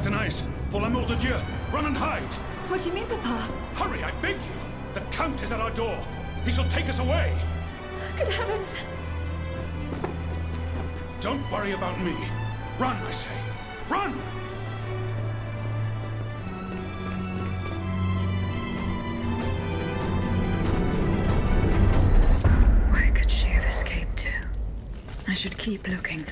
Athenais, pour l'amour de Dieu, run and hide! What do you mean, Papa? Hurry, I beg you! The Count is at our door. He shall take us away! Good heavens! Don't worry about me. Run, I say. Run! Where could she have escaped to? I should keep looking.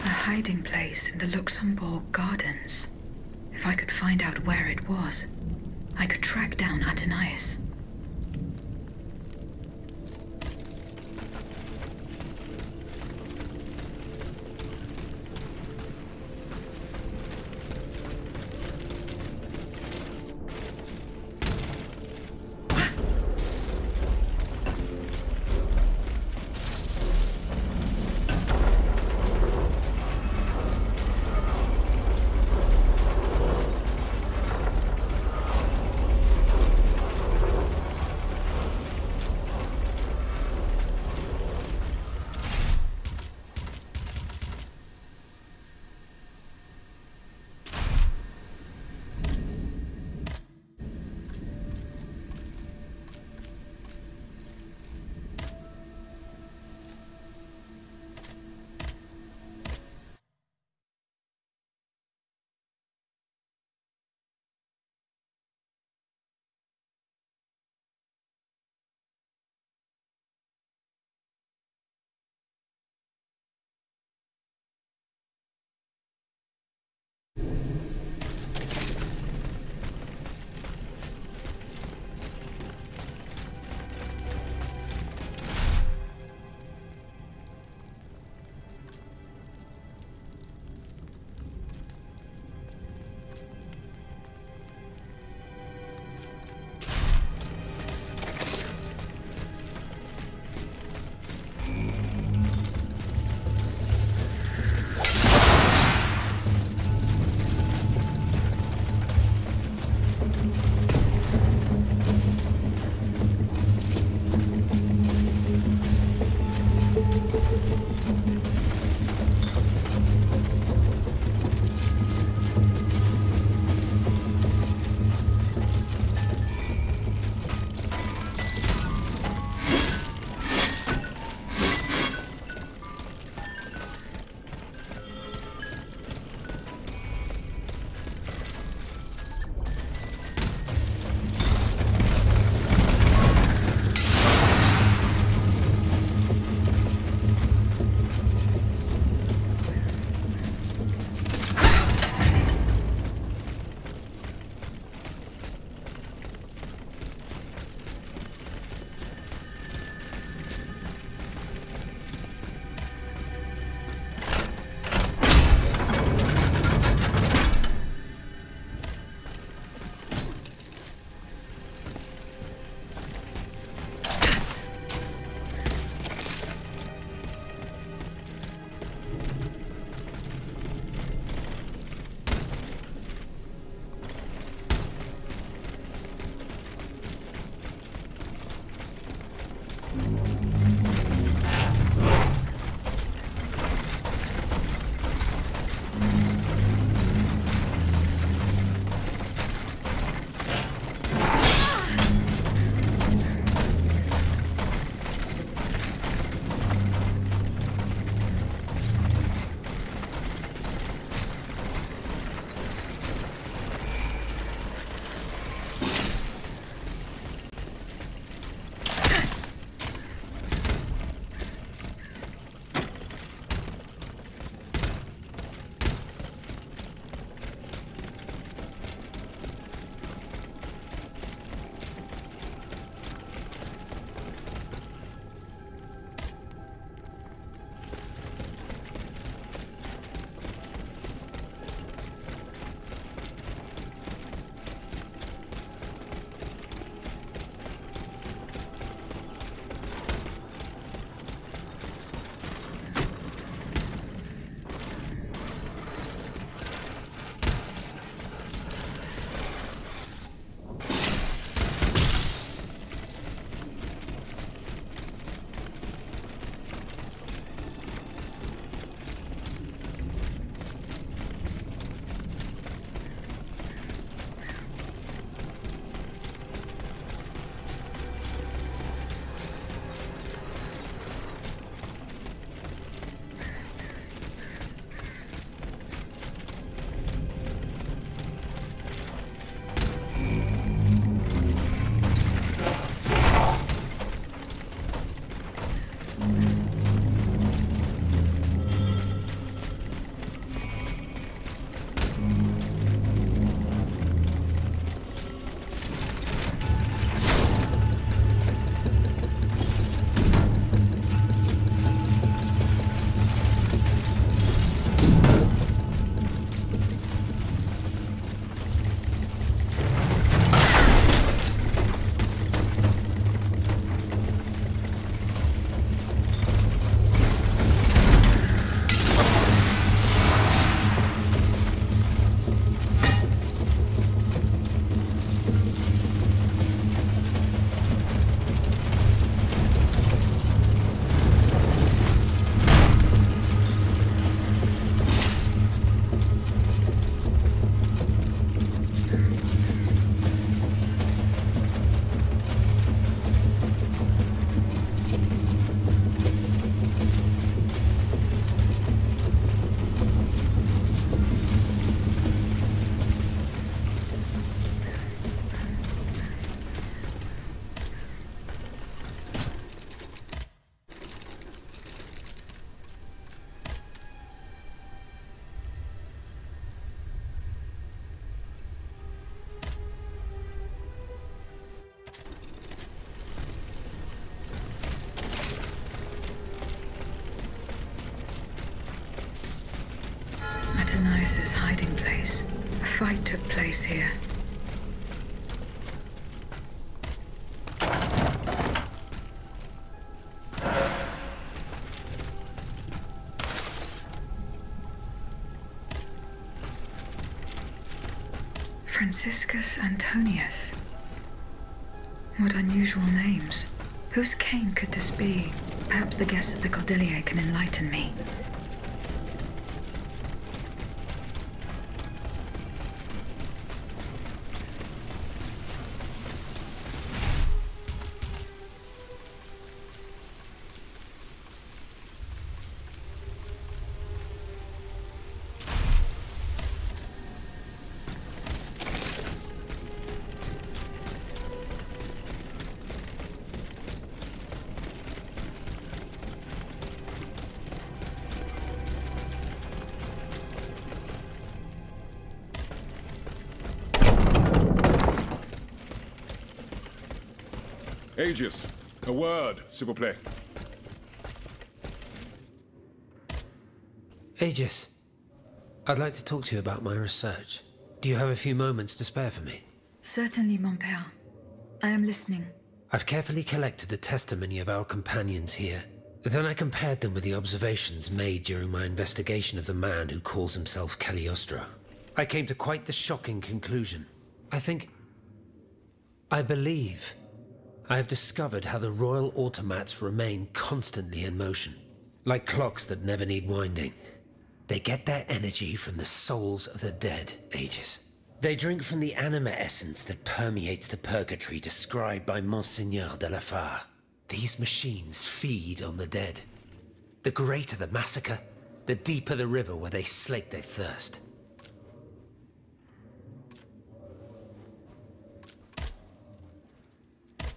A hiding place in the Luxembourg Gardens. If I could find out where it was, I could track down Athenais. Matthias's hiding place. A fight took place here. Franciscus Antonius. What unusual names. Whose cane could this be? Perhaps the guests at the Cordelier can enlighten me. Aegis, a word, s'il vous plaît. Aegis, I'd like to talk to you about my research. Do you have a few moments to spare for me? Certainly, mon père. I am listening. I've carefully collected the testimony of our companions here. Then I compared them with the observations made during my investigation of the man who calls himself Cagliostro. I came to quite the shocking conclusion. I believe I have discovered how the royal automats remain constantly in motion, like clocks that never need winding. They get their energy from the souls of the dead, Aegis. They drink from the anima essence that permeates the purgatory described by Monseigneur de la Fare. These machines feed on the dead. The greater the massacre, the deeper the river where they slake their thirst.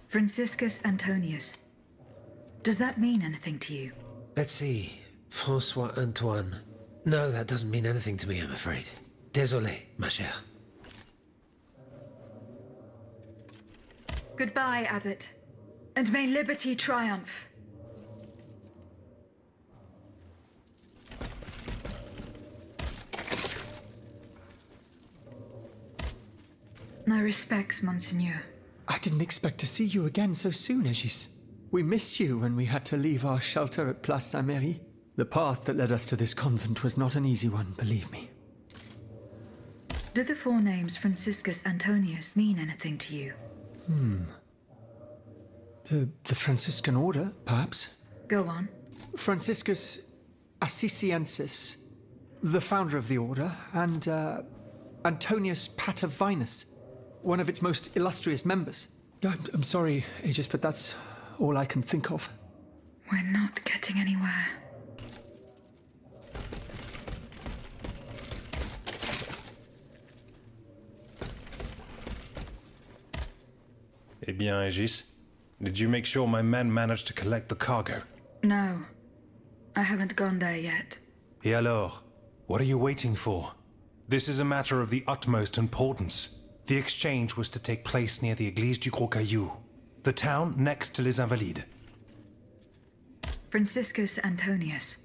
Franciscus Antonius. Does that mean anything to you? Let's see. Francois Antoine. No, that doesn't mean anything to me, I'm afraid. Désolé, ma chère. Goodbye, Abbot. And may liberty triumph. My respects, Monseigneur. I didn't expect to see you again so soon, Aegis. We missed you when we had to leave our shelter at Place Saint-Méry. The path that led us to this convent was not an easy one, believe me. Do the four names Franciscus Antonius mean anything to you? The Franciscan order, perhaps? Go on. Franciscus Assisiensis, the founder of the order, and Antonius Patavinus, one of its most illustrious members. I'm sorry, Aegis, but that's all I can think of. We're not getting anywhere. Eh bien, Aegis, did you make sure my men managed to collect the cargo? No, I haven't gone there yet. Et alors? What are you waiting for? This is a matter of the utmost importance. The exchange was to take place near the Église du Gros Caillou, the town next to Les Invalides. Franciscus Antonius.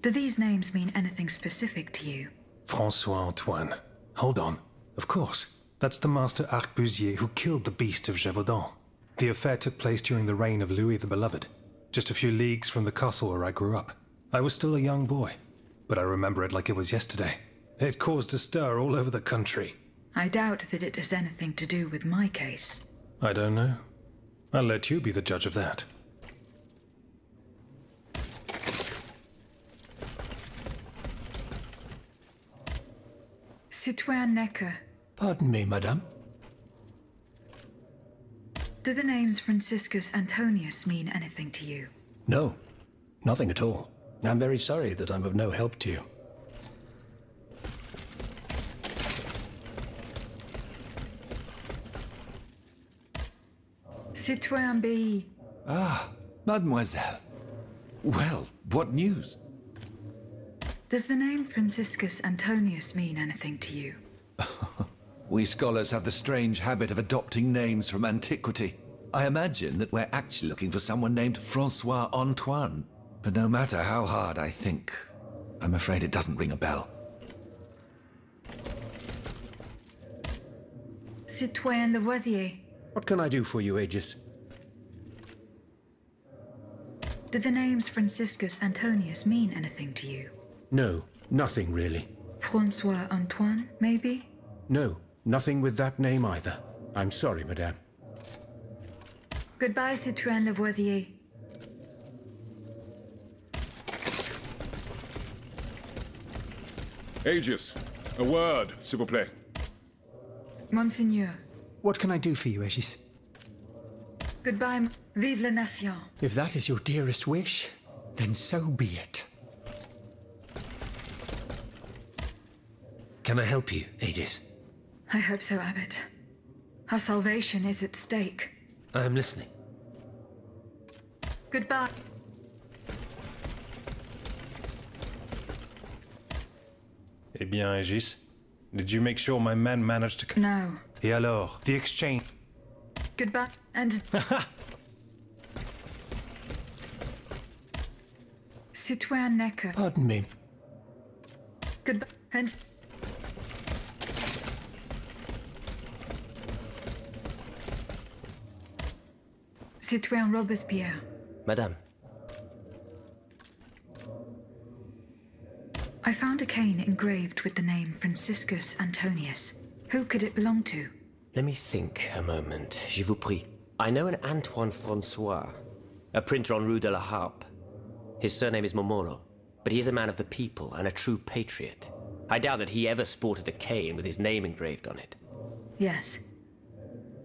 Do these names mean anything specific to you? François Antoine. Hold on. Of course. That's the master arquebusier who killed the beast of Gévaudan. The affair took place during the reign of Louis the Beloved, just a few leagues from the castle where I grew up. I was still a young boy, but I remember it like it was yesterday. It caused a stir all over the country. I doubt that it has anything to do with my case. I don't know. I'll let you be the judge of that. Citoyen Necker. Pardon me, madame. Do the names Franciscus Antonius mean anything to you? No, nothing at all. I'm very sorry that I'm of no help to you. Citoyen B. Ah, mademoiselle. Well, what news? Does the name Franciscus Antonius mean anything to you? We scholars have the strange habit of adopting names from antiquity. I imagine that we're actually looking for someone named Francois Antoine. But no matter how hard I think, I'm afraid it doesn't ring a bell. Citoyen Lavoisier, What can I do for you, Aegis? do the names Franciscus Antonius mean anything to you? No, nothing really. Francois Antoine, maybe? No, nothing with that name either. I'm sorry, madame. Goodbye, Citoyen Lavoisier. Aegis, a word, s'il vous plaît. Monseigneur. What can I do for you, Aegis? Goodbye, vive la nation. If that is your dearest wish, then so be it. Can I help you, Aegis? I hope so, Abbot. Our salvation is at stake. I am listening. Goodbye. Eh bien, Aegis, did you make sure my men managed to... No. Et alors, the exchange... Goodbye, and... Citoyen Necker. Pardon me. Goodbye, and... Citoyen Robespierre. Madame. I found a cane engraved with the name Franciscus Antonius. Who could it belong to? Let me think a moment, je vous prie. I know an Antoine Francois, a printer on Rue de la Harpe. His surname is Momolo, but he is a man of the people and a true patriot. I doubt that he ever sported a cane with his name engraved on it. Yes.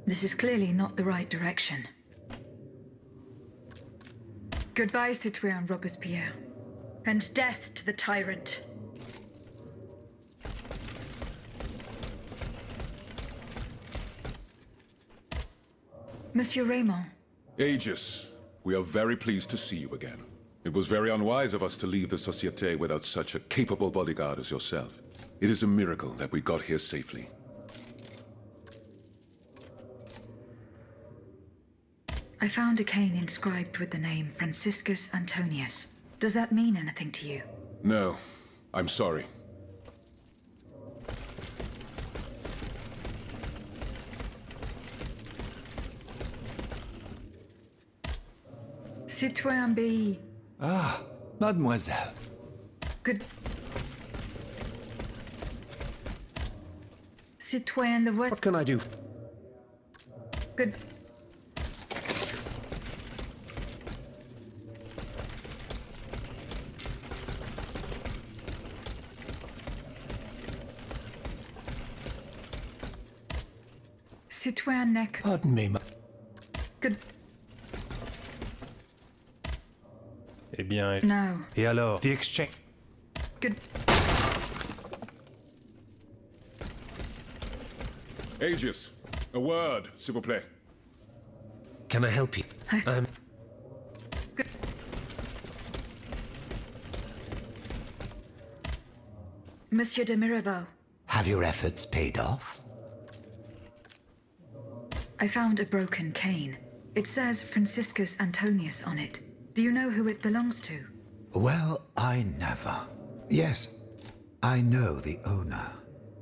This is clearly not the right direction. Goodbye, Citoyen Robespierre. And death to the tyrant. Monsieur Raymond. Aegis, we are very pleased to see you again. It was very unwise of us to leave the Société without such a capable bodyguard as yourself. It is a miracle that we got here safely. I found a cane inscribed with the name Franciscus Antonius. Does that mean anything to you? No, I'm sorry. Citoyen B. Ah, mademoiselle. Good. Citoyen Lavoisier. What can I do? Good. Citoyen Neck. Pardon me, Good. Eh bien... No. Et alors, the exchange... Good. Aegis, a word, s'il vous plaît. Can I help you? Good. Monsieur de Mirabeau. Have your efforts paid off? I found a broken cane. It says Franciscus Antonius on it. Do you know who it belongs to? Well, I never. Yes, I know the owner.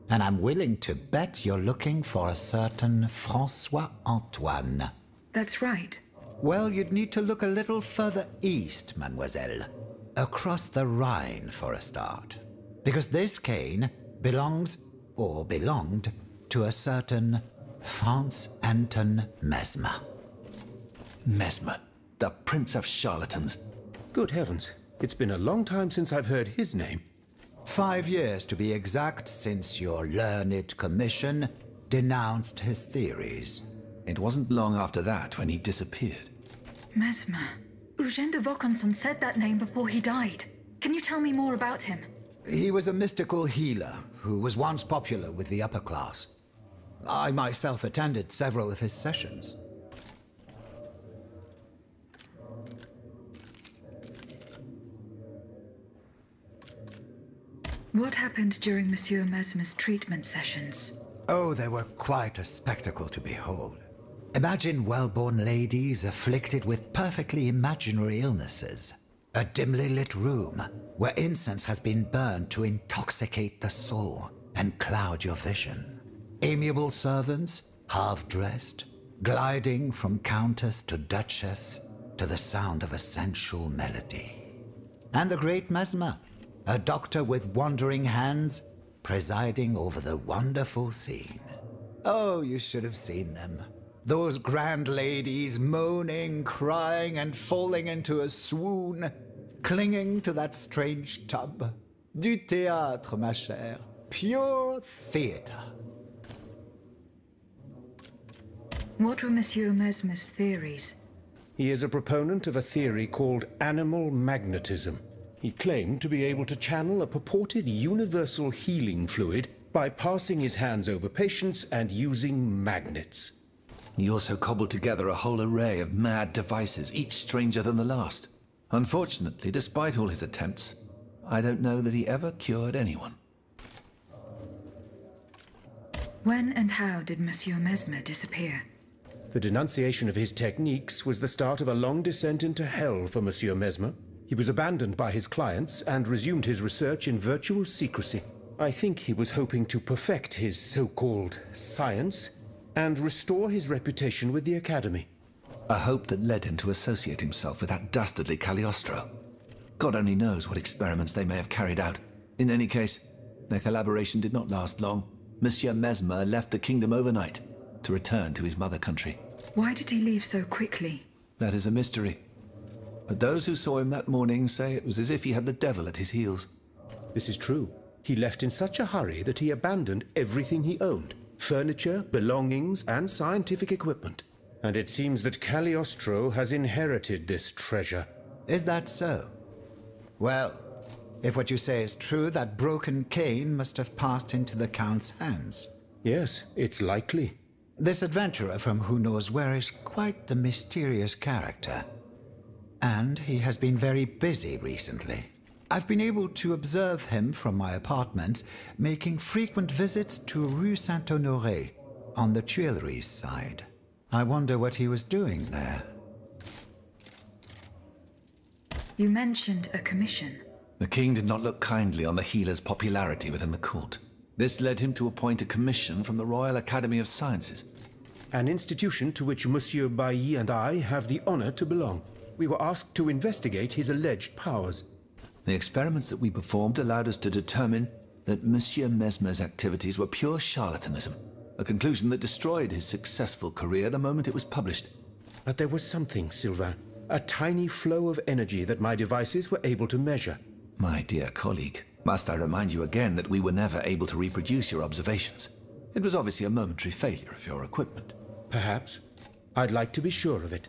And I'm willing to bet you're looking for a certain Francois Antoine. That's right. Well, you'd need to look a little further east, mademoiselle. Across the Rhine for a start. Because this cane belongs, or belonged, to a certain Franz Anton Mesmer. Mesmer, the prince of charlatans. Good heavens. It's been a long time since I've heard his name. 5 years to be exact since your learned commission denounced his theories. It wasn't long after that when he disappeared. Mesmer. Eugène de Vaucanson said that name before he died. Can you tell me more about him? He was a mystical healer who was once popular with the upper class. I myself attended several of his sessions. What happened during Monsieur Mesmer's treatment sessions? Oh, they were quite a spectacle to behold. Imagine well-born ladies afflicted with perfectly imaginary illnesses. A dimly lit room where incense has been burned to intoxicate the soul and cloud your vision. Amiable servants half-dressed, gliding from countess to duchess to the sound of a sensual melody. And the great Mesmer, a doctor with wandering hands, presiding over the wonderful scene. Oh, you should have seen them. Those grand ladies moaning, crying, and falling into a swoon, clinging to that strange tub. Du théâtre, ma chère. Pure theatre. What were Monsieur Mesmer's theories? He is a proponent of a theory called animal magnetism. He claimed to be able to channel a purported universal healing fluid by passing his hands over patients and using magnets. He also cobbled together a whole array of mad devices, each stranger than the last. Unfortunately, despite all his attempts, I don't know that he ever cured anyone. When and how did Monsieur Mesmer disappear? The denunciation of his techniques was the start of a long descent into hell for Monsieur Mesmer. He was abandoned by his clients and resumed his research in virtual secrecy. I think he was hoping to perfect his so-called science and restore his reputation with the Academy. A hope that led him to associate himself with that dastardly Cagliostro. God only knows what experiments they may have carried out. In any case, their collaboration did not last long. Monsieur Mesmer left the kingdom overnight to return to his mother country. Why did he leave so quickly? That is a mystery. But those who saw him that morning say it was as if he had the devil at his heels. This is true. He left in such a hurry that he abandoned everything he owned. Furniture, belongings, and scientific equipment. And it seems that Cagliostro has inherited this treasure. Is that so? Well, if what you say is true, that broken cane must have passed into the Count's hands. Yes, it's likely. This adventurer from who knows where is quite the mysterious character. And he has been very busy recently. I've been able to observe him from my apartments, making frequent visits to Rue Saint-Honoré, on the Tuileries side. I wonder what he was doing there. You mentioned a commission. The king did not look kindly on the healer's popularity within the court. This led him to appoint a commission from the Royal Academy of Sciences. An institution to which Monsieur Bailly and I have the honor to belong. We were asked to investigate his alleged powers. The experiments that we performed allowed us to determine that Monsieur Mesmer's activities were pure charlatanism, a conclusion that destroyed his successful career the moment it was published. But there was something, Sylvain, a tiny flow of energy that my devices were able to measure. My dear colleague, must I remind you again that we were never able to reproduce your observations? It was obviously a momentary failure of your equipment. Perhaps. I'd like to be sure of it.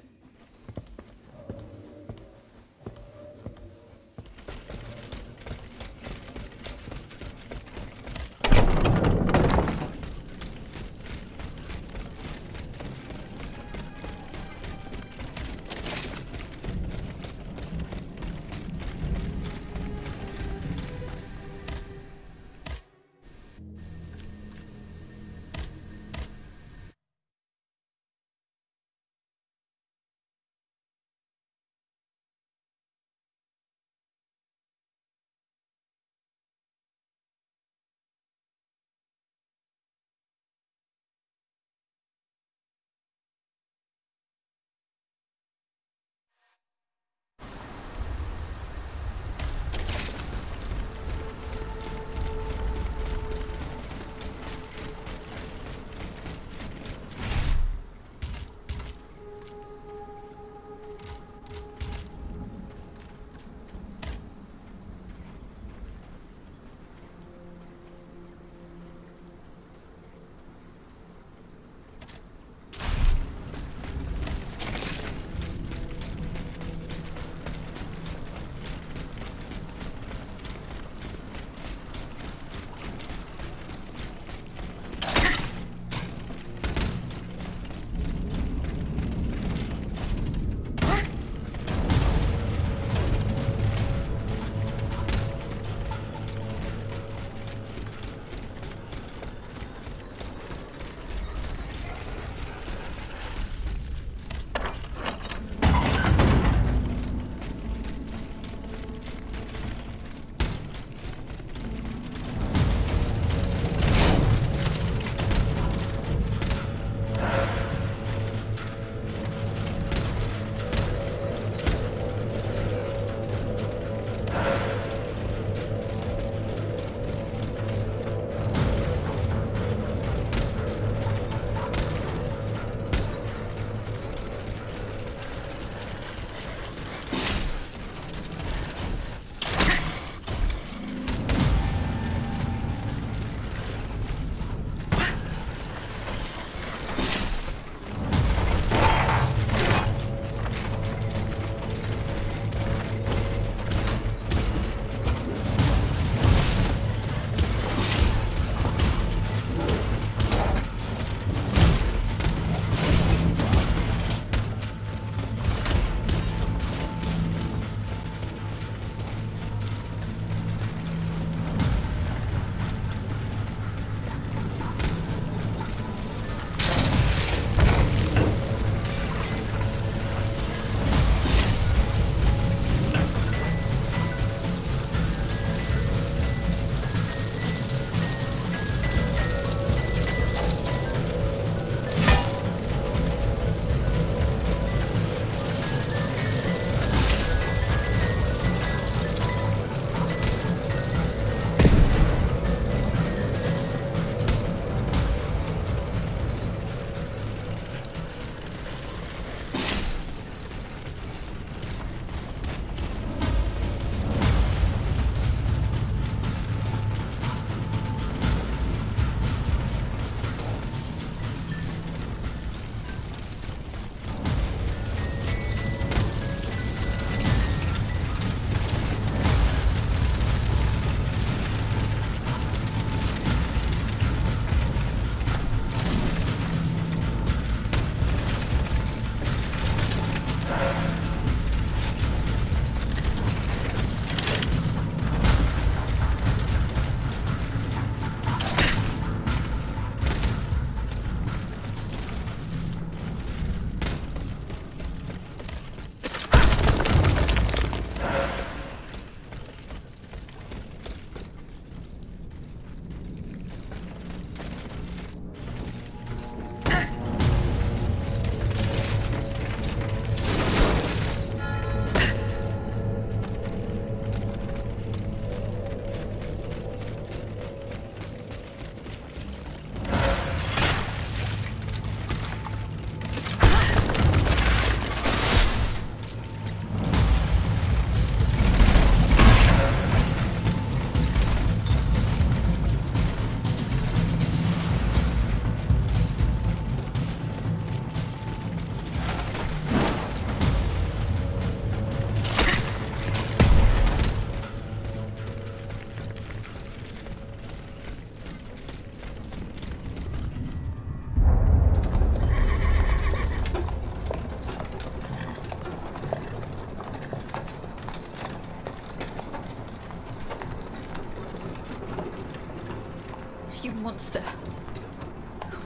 You monster.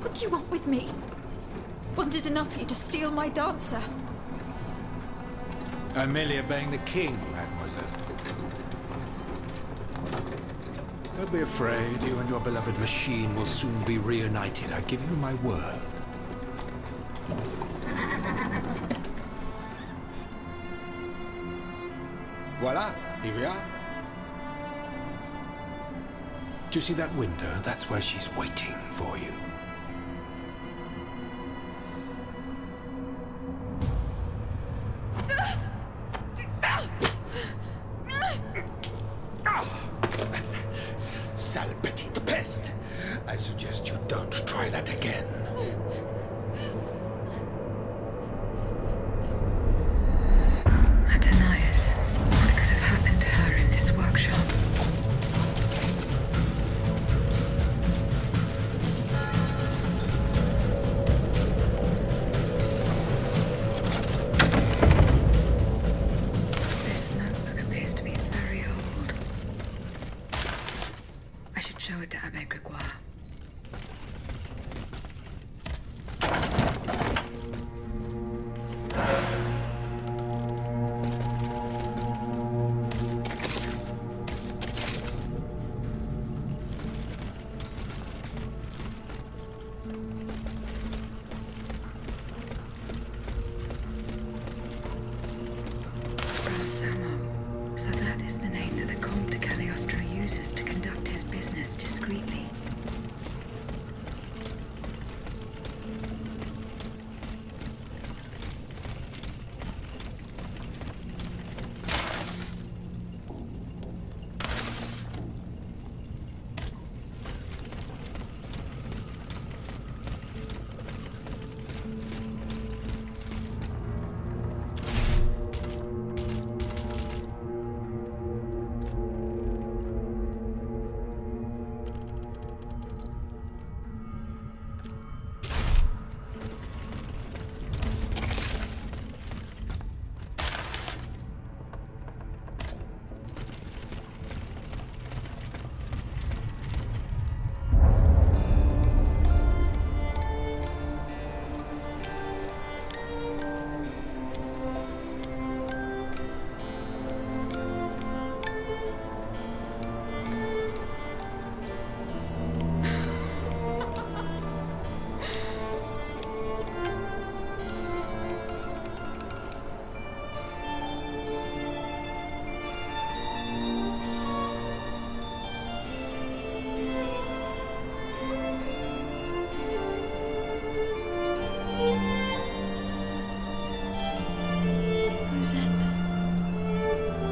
What do you want with me? Wasn't it enough for you to steal my dancer? I'm merely obeying the king, mademoiselle. Don't be afraid. You and your beloved machine will soon be reunited. I give you my word. Voila, here we are. Do you see that window? That's where she's waiting for you. Sale petite peste. I suggest you don't try that again. Atonias. What could have happened to her in this workshop? This notebook appears to be very old. I should show it to Abbe Grégoire. So that is the name that the Comte de Cagliostro uses to conduct his business discreetly.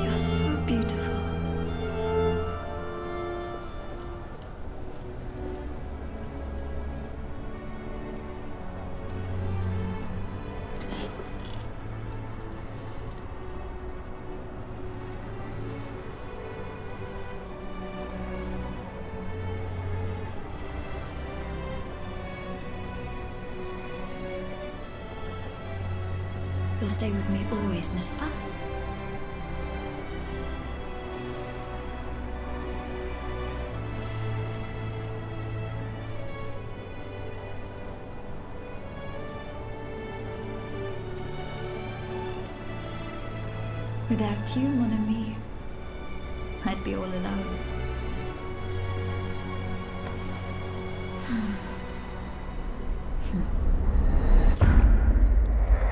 You're so beautiful. You'll stay with me always, n'est-ce pas? Without you, mon ami, I'd be all alone.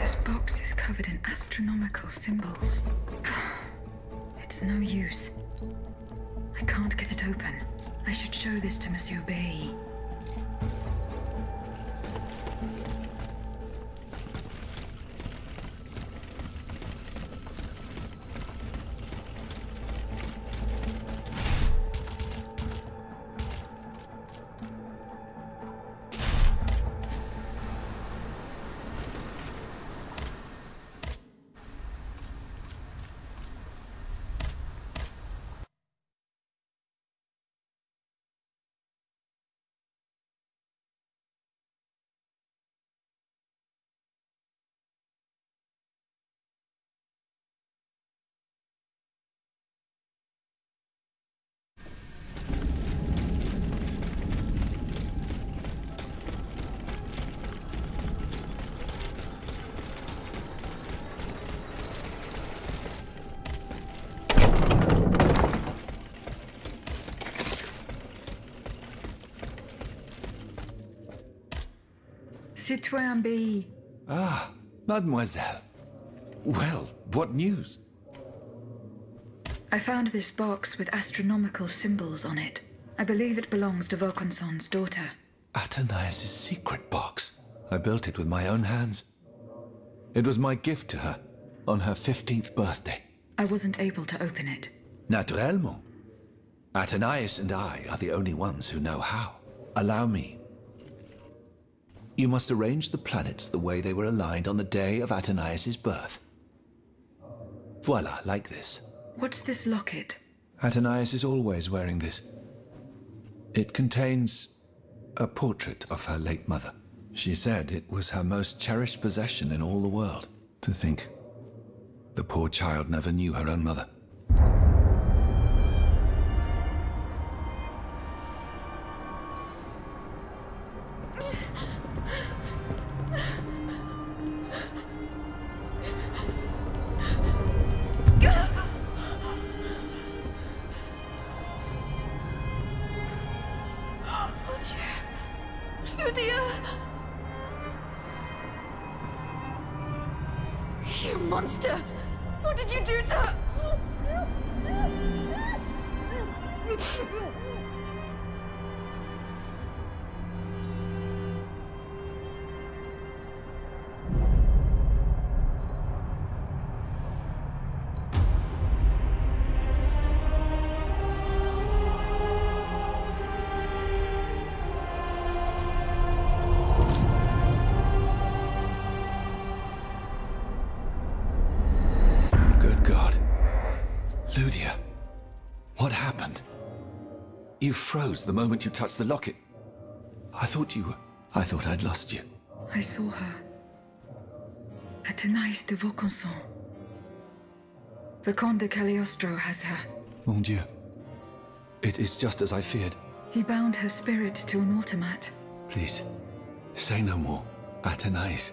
This box is covered in astronomical symbols. It's no use. I can't get it open. I should show this to Monsieur Bay. Citoyen B. Ah, mademoiselle. Well, what news? I found this box with astronomical symbols on it. I believe it belongs to Vaucanson's daughter. Athénaïs' secret box. I built it with my own hands. It was my gift to her on her 15th birthday. I wasn't able to open it. Naturellement. Athénaïs and I are the only ones who know how. Allow me. You must arrange the planets the way they were aligned on the day of Athénaïs' birth. Voila, like this. What's this locket? Athénaïs is always wearing this. It contains a portrait of her late mother. She said it was her most cherished possession in all the world. To think, the poor child never knew her own mother. You monster! What did you do to her? Ludia, what happened? You froze the moment you touched the locket. I thought I'd lost you. I saw her. Athénaïs de Vaucanson. The Comte de Cagliostro has her. Mon Dieu. It is just as I feared. He bound her spirit to an automat. Please, say no more. Athénaïs.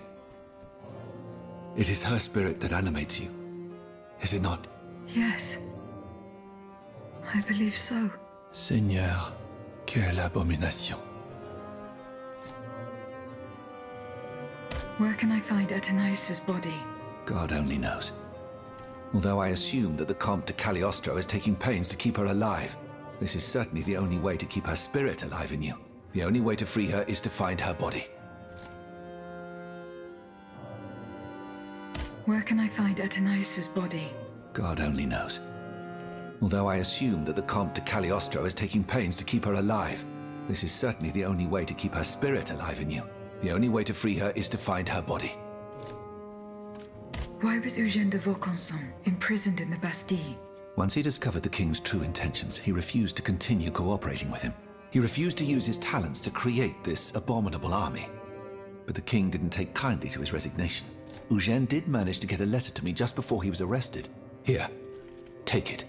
It is her spirit that animates you. Is it not? Yes. I believe so. Seigneur, quelle abomination. Where can I find Athénaïs' body? God only knows. Although I assume that the Comte de Cagliostro is taking pains to keep her alive, this is certainly the only way to keep her spirit alive in you. The only way to free her is to find her body. Where can I find Athénaïs' body? God only knows. Although I assume that the Comte de Cagliostro is taking pains to keep her alive, this is certainly the only way to keep her spirit alive in you. The only way to free her is to find her body. Why was Eugène de Vaucanson imprisoned in the Bastille? Once he discovered the king's true intentions, he refused to continue cooperating with him. He refused to use his talents to create this abominable army. But the king didn't take kindly to his resignation. Eugène did manage to get a letter to me just before he was arrested. Here, take it.